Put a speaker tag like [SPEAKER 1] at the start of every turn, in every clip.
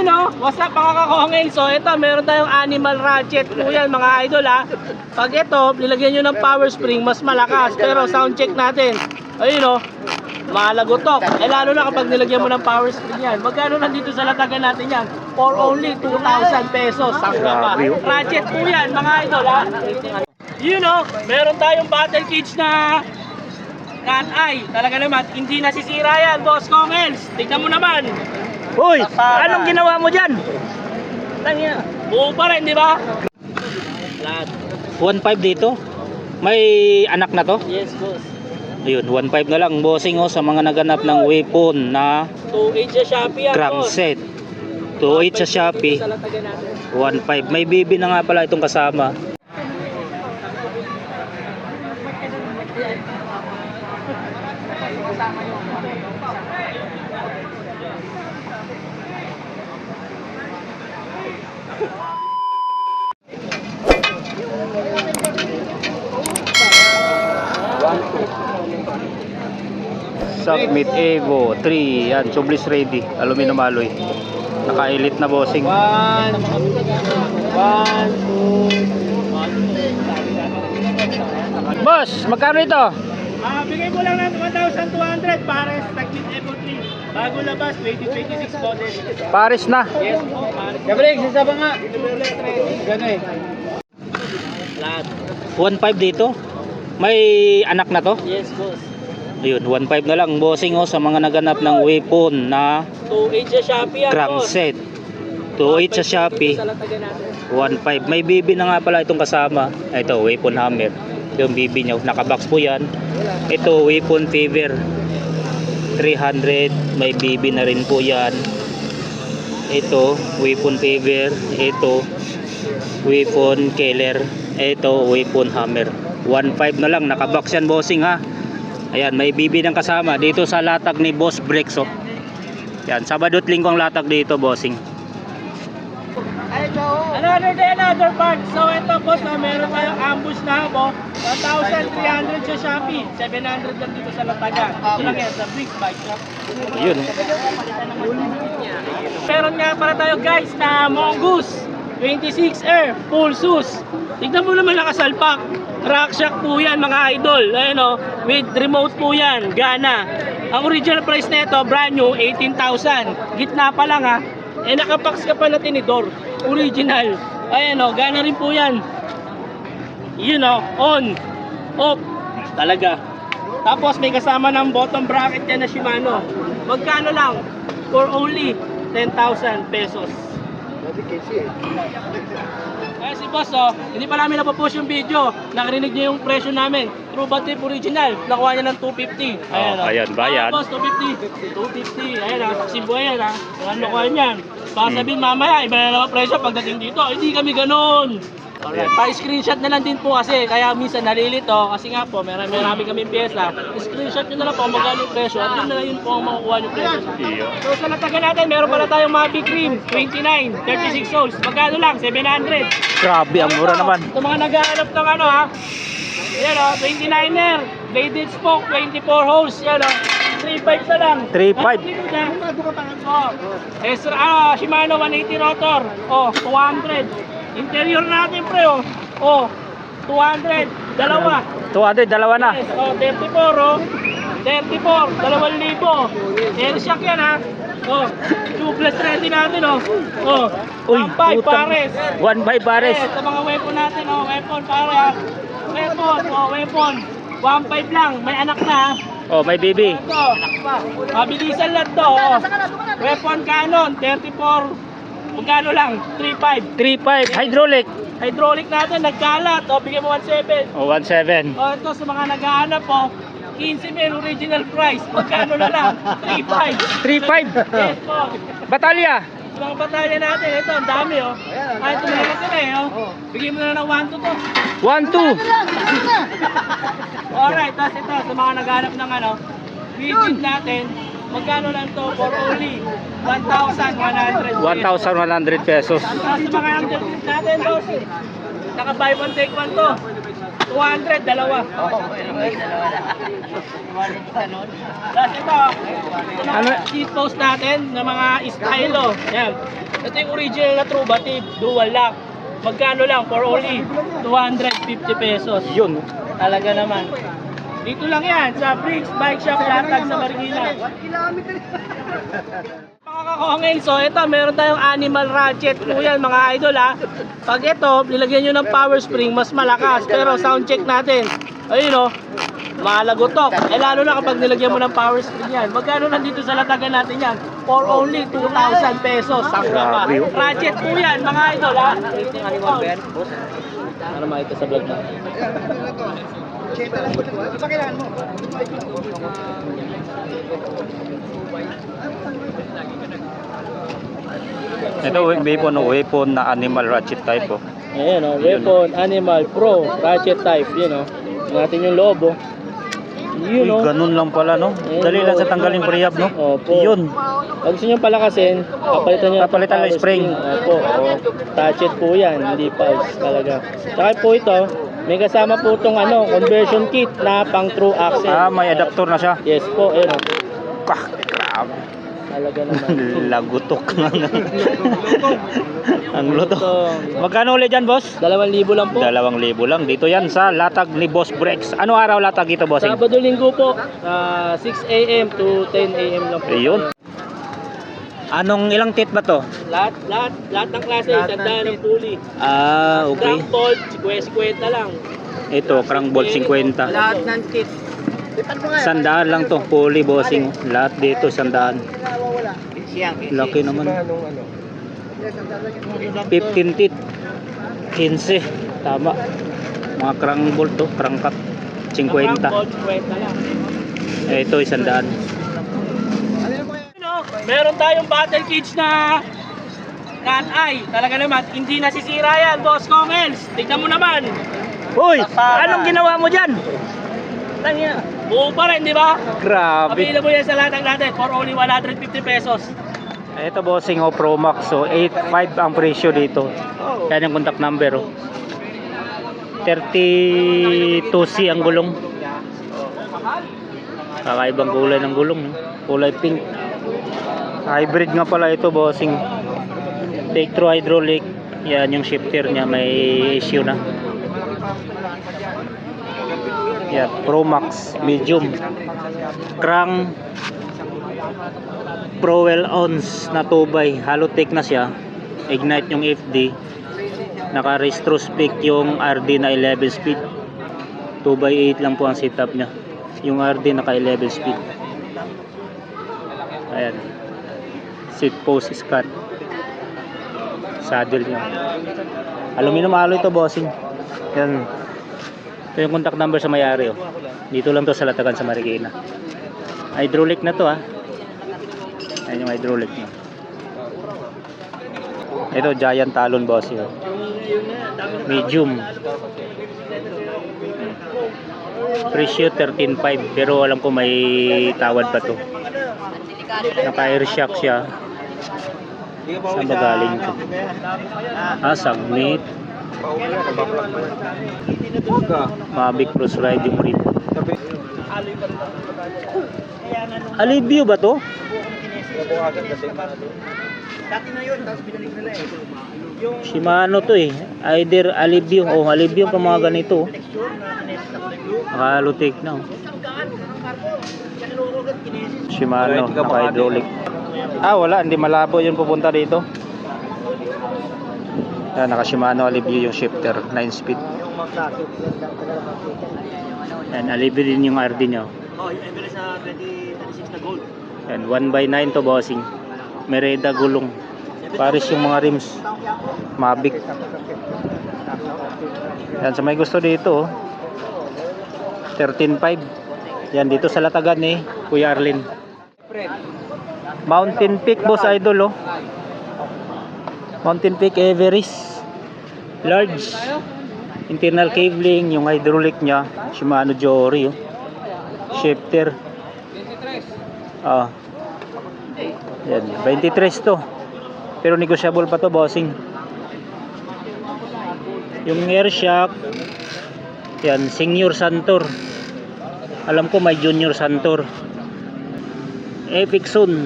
[SPEAKER 1] Yun o, what's up mga kakongel? So ito, meron tayong animal ratchet po yan mga idol ha. Pag ito, nilagyan nyo ng power spring, mas malakas. Pero sound check natin. Ayun o, malagotok. Eh lalo na kapag nilagyan mo ng power spring yan. Magkano nandito sa latagan natin yan? For only 2,000 pesos. Sakto pa. Ratchet po yan mga idol ha. Yun o, meron tayong battle cage na cat eye. Talaga naman, hindi nasisira yan, boss Kongels. Tignan mo naman.
[SPEAKER 2] Uy, anong ginawa mo dyan?
[SPEAKER 1] Tangina. Buo pa rin, di ba? Lahat.
[SPEAKER 2] 1.5 dito? May anak na to?
[SPEAKER 1] Yes, boss.
[SPEAKER 2] Ayun, 1.5 na lang bossing sa mga naganap ng weapon na
[SPEAKER 1] 2.8 sa Shopee yan, boss.
[SPEAKER 2] crankset. 2.8 sa Shopee.
[SPEAKER 1] Sa latagan natin.
[SPEAKER 2] 1.5. May bibi na nga pala itong kasama. Submit Evo 3, yan, tubeless ready, aluminum alloy. Naka-elite na bossing.
[SPEAKER 1] 1, 2.
[SPEAKER 2] Boss, magkano ito?
[SPEAKER 1] Bigay mo lang ng 1,200 para sa Submit Evo 3. Bago labas, 2026 model.
[SPEAKER 2] Paris na.
[SPEAKER 1] Yes, po, Paris.
[SPEAKER 3] Gabriel, sasaba nga.
[SPEAKER 1] Gano'n eh. Lahat.
[SPEAKER 2] 1.5 dito. May anak na to?
[SPEAKER 1] Yes, boss.
[SPEAKER 2] Ayun, 1.5 na lang bossing sa mga naganap ng weapon na
[SPEAKER 1] 2.8 sa Shopee yan, boss.
[SPEAKER 2] crankset. 2.8 sa Shopee.
[SPEAKER 1] Sa latagan natin.
[SPEAKER 2] 1.5. May bibi na nga pala itong kasama. Ito, weapon hammer. Yung bibi niya, nakabox po yan. Ito, weapon fever 300. May bibi na rin po yan. Ito, weapon fever. Ito, weapon killer. Ito, weapon hammer. 1.5 na lang, nakabox yan bossing ha. Ayan, may bibi ng kasama dito sa latag ni Boss Brex. Yan, Sabado at Linggo ang latag dito bossing.
[SPEAKER 1] Another day, another part. So ito boss, meron tayong ambush na habo. 1,300 sa Shopee. 700 lang dito sa latagan. Ito lang yan, sa Bricks Bike Shop.
[SPEAKER 2] Ayun.
[SPEAKER 1] Meron nga para tayo guys na Mongoose 26 Air full sus. Tignan mo naman nakasalpak. Rackshack po yan mga idol. Ayun o, with remote po yan, gana. Ang original price na ito, brand new, 18,000. Gitna pa lang ha. Eh nakapax ka pa na tinidor. Original. Ayun o, gana rin po yan. Yun o, on, off. Talaga. Tapos may kasama ng bottom bracket yan na Shimano. Magkano lang? For only 10,000 pesos. Kaya si boss hindi pa namin napapost yung video. Nakarinig niyo yung presyo namin. True Batip original. Nakuha niya ng 250. Ayan
[SPEAKER 2] ayan, bayad.
[SPEAKER 1] Boss, 250. 250. Ayan Sibo yan Ang nakuha niyan. Baka sabihin mamaya, iba na naman presyo pagdating dito. Hindi kami ganun. Alright, pa-screenshot na lang din po kasi kaya minsan nalilito kasi nga po marami kaming pyesa. Screenshot nyo na lang po magkano yung presyo at yun na lang yun po ang makukuha yung presyo. So sa latagan natin, meron pala tayong mga big cream, 29, 36 souls. Magkano lang? 700.
[SPEAKER 2] Grabe, ang mura naman.
[SPEAKER 1] Sa mga naghahanap ng ano ha, yan 29er, bladed spoke, 24 holes, yan 3.5 na lang.
[SPEAKER 2] 3.5.
[SPEAKER 1] Extra, Shimano 180 rotor, 200. Interior natin pre 200, dalawa.
[SPEAKER 2] 200, dalawa na.
[SPEAKER 1] Yes, 34 2,000. Air shock yan ha. Tubeless ready natin
[SPEAKER 2] Uy,
[SPEAKER 1] 1.5
[SPEAKER 2] putang-
[SPEAKER 1] pares.
[SPEAKER 2] 1.5 pares.
[SPEAKER 1] Yes, sa mga weapon natin weapon pare ha. Weapon 1.5 lang, may anak na ha.
[SPEAKER 2] May bibi.
[SPEAKER 1] Ito, mabilisan lang to. Weapon Canon 34. Magkano lang? 3.5.
[SPEAKER 2] 3.5, hydraulic.
[SPEAKER 1] Hydraulic natin, nagkalat. Bigyan mo 1.7.
[SPEAKER 2] 1.7.
[SPEAKER 1] Ito sa mga naghahanap 15 mil original price. Magkano na lang? 3.5.
[SPEAKER 2] 3.5.
[SPEAKER 1] Yes po.
[SPEAKER 2] Batalya.
[SPEAKER 1] Sa mga batalya natin, ito, ang dami ito na lang sila Bigyan mo na ng 1 to
[SPEAKER 2] 1.2.
[SPEAKER 1] Alright, tapos ito, sa mga naghahanap ng rigid natin, magkano lang to for only 1,100.
[SPEAKER 2] 1,100 pesos.
[SPEAKER 1] Tapos sa mga underfit natin, boss, naka buy one take one to. 200, dalawa. Tapos ito na seat post natin ng mga stylo. Yan. Ito yung original na Trubative, dual lock. Magkano lang? For only 250 pesos.
[SPEAKER 2] Yun.
[SPEAKER 1] Talaga naman. Dito lang yan, sa Briggs Bike Shop, Latag sa Marikina. Mga kakongel, so ito, meron tayong animal ratchet po yan, mga idol ha. Pag ito, nilagyan nyo ng power spring, mas malakas. Pero sound check natin. Ayun o, malagotok. Eh lalo na kapag nilagyan mo ng power spring yan. Magkano nandito sa latagan natin yan? For only 2,000 pesos. Sakra pa. Ratchet po yan, mga idol ha. Para makita sa vlog natin.
[SPEAKER 2] Ito weapon na animal ratchet type oh.
[SPEAKER 1] Ayan o, weapon, animal, pro, ratchet type, yun o. Natin yung lobo. Yun
[SPEAKER 2] Uy,
[SPEAKER 1] o.
[SPEAKER 2] ganun lang pala no. Dali lang sa tanggalin prehab no.
[SPEAKER 1] Opo.
[SPEAKER 2] Yun.
[SPEAKER 1] Pag gusto nyo palakasin, papalitan
[SPEAKER 2] ng spring.
[SPEAKER 1] Opo, o. Ratchet po yan, hindi pulse talaga. Saka po ito, may kasama po itong conversion kit na pang true axle.
[SPEAKER 2] May adapter na siya.
[SPEAKER 1] Yes po, ayun o.
[SPEAKER 2] Grabe.
[SPEAKER 1] Talaga naman.
[SPEAKER 2] Lagutok lang. Ang luto.
[SPEAKER 1] Ito,
[SPEAKER 2] Magkano ulit dyan, boss?
[SPEAKER 1] 2,000 lang po.
[SPEAKER 2] 2,000 lang. Dito yan sa latag ni Boss Breaks. Ano araw latag ito, bossing?
[SPEAKER 1] Sabado linggo po, 6 a.m. to 10 a.m. lang po.
[SPEAKER 2] Ayun. Anong ilang tit ba to?
[SPEAKER 1] Lahat ng klase, sandaan ng puli.
[SPEAKER 2] Okay.
[SPEAKER 1] Crank bolt, 50 lang.
[SPEAKER 2] Ito, crank bolt 50.
[SPEAKER 1] Lahat ng kit.
[SPEAKER 2] Sandaan lang to, pulley bossing. Lahat dito sandaan. Laki naman. 15 tit. 15. Tama. Mga crank bolt to, crank cut. 50.
[SPEAKER 1] Crank bolt, 50 lang.
[SPEAKER 2] Ito, isandaan.
[SPEAKER 1] Meron tayong battle cage na cat-eye. Talaga naman, hindi nasisira yan, Boss Kongels. Tignan mo naman.
[SPEAKER 2] Uy, anong ginawa mo dyan?
[SPEAKER 1] Buo pa rin, di ba?
[SPEAKER 2] Grabe.
[SPEAKER 1] Available yan sa latag natin for only 150 pesos.
[SPEAKER 2] Ito bossing Pro Max. So 8.5 ang presyo dito. Yan yung contact number. 32C ang gulong. Kakaibang kulay ng gulong. Kulay pink. Hybrid nga pala ito bossing. Take through hydraulic. Yan yung shifter niya. May issue na. Yan. Pro Max. Medium. Crank. Prowell ons na 2x. Halotech na siya. Ignite yung FD. Naka retrospect yung RD na 11 speed. 2x8 lang po ang setup niya. Yung RD naka 11 speed. Ayan. Seat post scan. Saddle niya. Aluminum alloy ito bossing. Yan. Ito yung contact number sa may-ari oh. Dito lang to sa Latagan sa Marikina. Hydraulic na to ah. Ayan yung hydraulic niya. Ito giant talon bossing oh. Medium. Presyo 13.5 pero alam ko may tawad pa to. Naka air shock siya. Saan ba galing to? Submit. Mavic Cross Ride yung rim. Alivio ba to? Shimano to eh. Either Alivio o Alivio pa mga ganito. Halotech na oh. Shimano naka hydraulic. Wala, hindi malabo yung pupunta dito. Naka Shimano Alivio yung shifter 9 speed. Yan, Alivio din yung RD nyo.
[SPEAKER 1] Yung Everest na 2036 na gold.
[SPEAKER 2] Yan, 1x9 to bossing. Mereda gulong. Paris yung mga rims. Mavic. Yan, sa may gusto dito 13.5. Yan, dito sa Latagan eh Kuya Arlin. Mountain Peak boss idol oh. Mountain Peak Everest. Large. Internal cabling, yung hydraulic nya Shimano Jory oh. Shifter. Yan, 23 to. Pero negotiable pa to bossing. Yung air shock Yan, senior Santor. Alam ko may junior Santor. Epic Sun.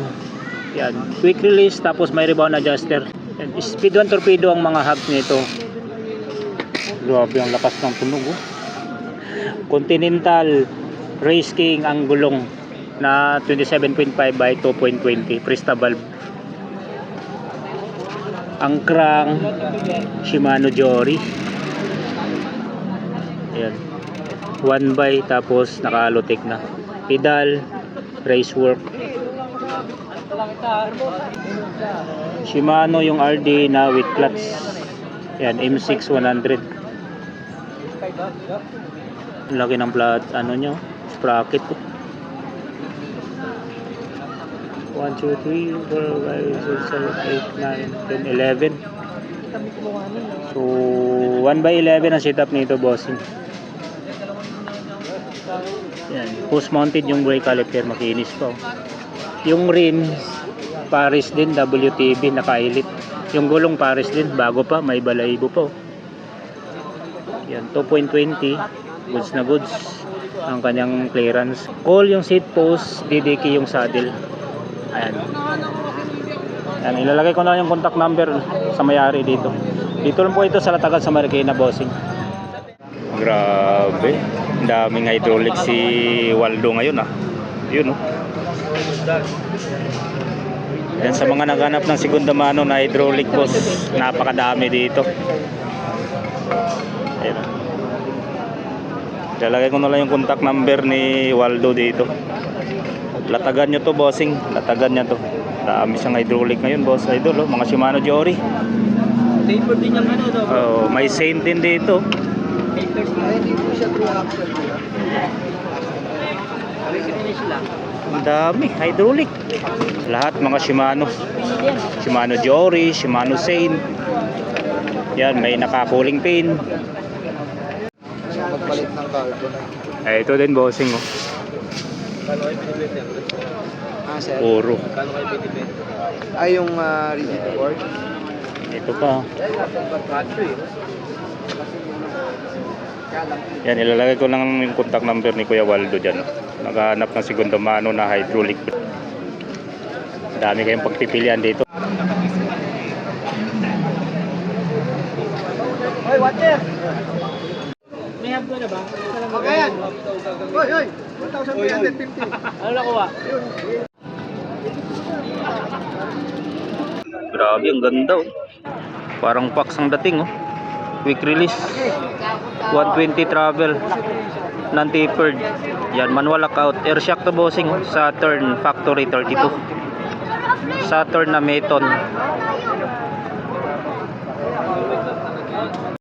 [SPEAKER 2] Yan, quick release tapos may rebound adjuster. Yan, speed 1 torpedo ang mga hubs nito. Grabe ang lakas ng tunog, oh. Continental Race King ang gulong na 27.5 by 2.20 Presta valve. Ang crank Shimano Jory. Ayan, 1 by tapos naka-alotech na. Pedal Racework. Shimano yung RD na with clutch. Ayan, M6 100. Laki ng plat, ano nyo, sprocket. 1, 2, 3, 4, 5, 6, 7, 8, 9, 10, 11. So 1 by 11 ang setup nito, bossing. Yan, post mounted yung brake caliper, makinis pa, oh. Yung rim Paris din, WTB, nakailit. Yung gulong Paris din, bago pa, may balahibo pa, oh. Yan, 2.20, goods na goods ang kanyang clearance. Call yung seat post, DDK yung saddle. Ayan. Ayan, ilalagay ko na yung contact number sa may-ari dito. Dito lang po ito sa Latagan sa Marikina, bossing. Grabe, daming hydraulic si Waldo ngayon, ah. Yun, oh. Yan, sa mga naghanap ng segunda mano na hydraulic, boss, napakadami dito. Ayan. Ilalagay ko na lang yung contact number ni Waldo dito. Latagan nyo to, bossing. Latagan nyo to. Dami siyang hydraulic ngayon, boss idol, oh. Mga Shimano Jory.
[SPEAKER 1] Taper din yung ano daw.
[SPEAKER 2] Oh, may Saint din dito.
[SPEAKER 1] Hindi po siya true axle. Finish lang.
[SPEAKER 2] Ang dami, hydraulic. Lahat mga Shimano. Shimano Jory, Shimano Saint. Yan, may naka-cooling pin.
[SPEAKER 3] Magpalit ng carbon.
[SPEAKER 2] Ay, ito din, bossing, oh.
[SPEAKER 1] Kano kayo pinibenta?
[SPEAKER 3] Ah, sir.
[SPEAKER 2] Puro.
[SPEAKER 1] Kano kayo pinibenta?
[SPEAKER 3] Ay, yung rigid board.
[SPEAKER 2] Ito pa. Yan, ilalagay ko lang yung contact number ni Kuya Waldo dyan, oh. Naghahanap ng segundo mano na hydraulic. Dami kayong pagpipilian dito.
[SPEAKER 3] Hoy, water!
[SPEAKER 1] May hub ko na ba?
[SPEAKER 3] Magayan! Hoy, hoy! 1,350.
[SPEAKER 1] Ano nakuha?
[SPEAKER 2] Grabe, ang ganda, oh. Parang packs ang dating, oh. Quick release. 120 travel. Non-tapered. Yan, manual lockout. Air shock to, bossing, oh. Saturn Factory 32. Saturn na Meton.